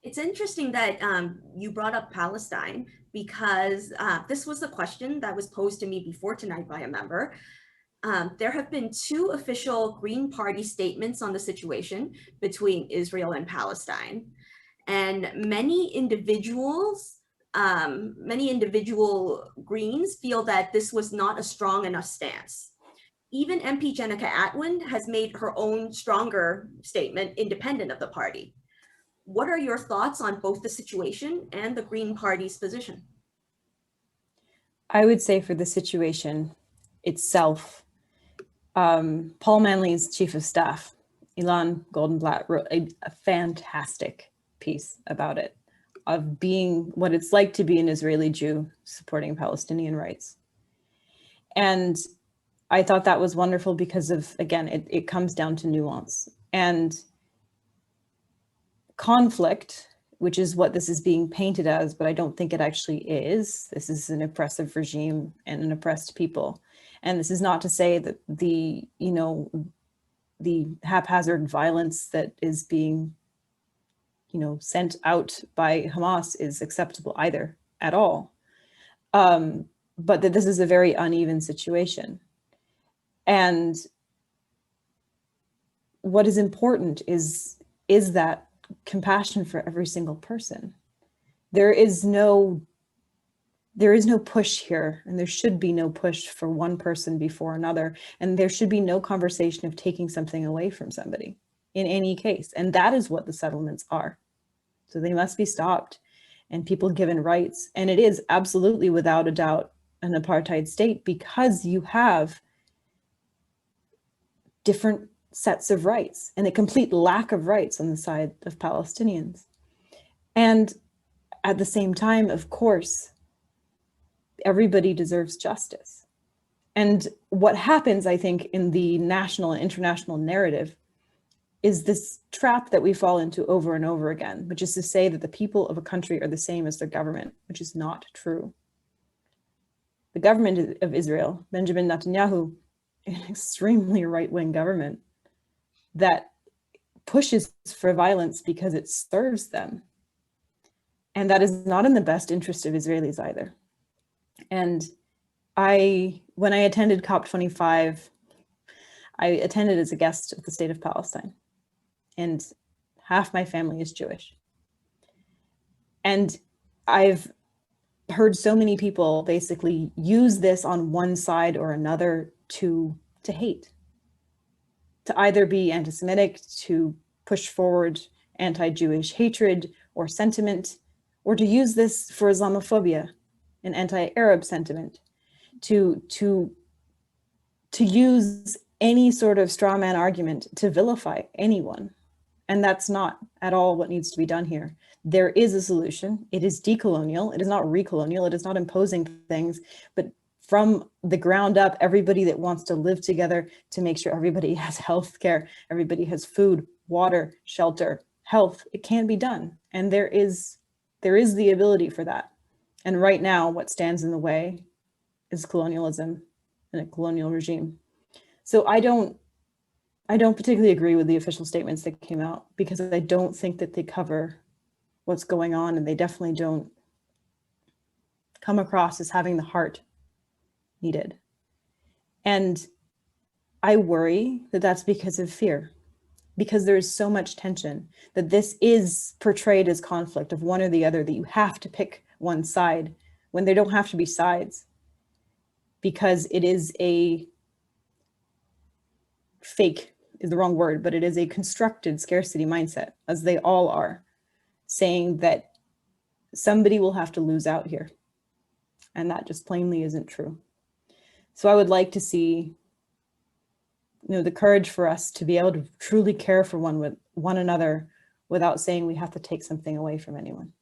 It's interesting that you brought up Palestine because this was a question that was posed to me before tonight by a member. There have been two official Green Party statements on the situation between Israel and Palestine. And many individual Greens feel that this was not a strong enough stance. Even MP Jenica Atwin has made her own stronger statement independent of the party. What are your thoughts on both the situation and the Green Party's position? I would say for the situation itself, Paul Manley's chief of staff, Ilan Goldenblatt, wrote a fantastic piece about it, of being what it's like to be an Israeli Jew supporting Palestinian rights. And I thought that was wonderful because of, again, it comes down to nuance and conflict, which is what this is being painted as, but I don't think it actually is. This is an oppressive regime and an oppressed people. And this is not to say that the haphazard violence that is being, sent out by Hamas is acceptable either at all. But that this is a very uneven situation. And what is important is that compassion for every single person. There is no push here, and there should be no push for one person before another, and there should be no conversation of taking something away from somebody in any case. And that is what the settlements are. So they must be stopped and people given rights. And it is absolutely, without a doubt, an apartheid state because you have different sets of rights and a complete lack of rights on the side of Palestinians. And at the same time, of course, everybody deserves justice. And what happens, I think, in the national and international narrative is this trap that we fall into over and over again, which is to say that the people of a country are the same as their government, which is not true. The government of Israel, Benjamin Netanyahu, an extremely right-wing government that pushes for violence because it serves them. And that is not in the best interest of Israelis either. And when I attended COP25, I attended as a guest of the state of Palestine. And half my family is Jewish. And I've heard so many people basically use this on one side or another to hate, to either be anti-Semitic, to push forward anti-Jewish hatred or sentiment, or to use this for Islamophobia, an anti-Arab sentiment, to use any sort of straw man argument to vilify anyone. And that's not at all what needs to be done here. There is a solution. It is decolonial. It is not recolonial. It is not imposing things, but from the ground up, everybody that wants to live together to make sure everybody has health care, everybody has food, water, shelter, health, it can be done. And there is the ability for that. And right now, what stands in the way is colonialism and a colonial regime. So I don't particularly agree with the official statements that came out because I don't think that they cover what's going on, and they definitely don't come across as having the heart needed. And I worry that that's because of fear, because there is so much tension, that this is portrayed as conflict of one or the other, that you have to pick one side when there don't have to be sides, because it is a fake is the wrong word, but it is a constructed scarcity mindset, as they all are, saying that somebody will have to lose out here. And that just plainly isn't true. So I would like to see, the courage for us to be able to truly care for one another without saying we have to take something away from anyone.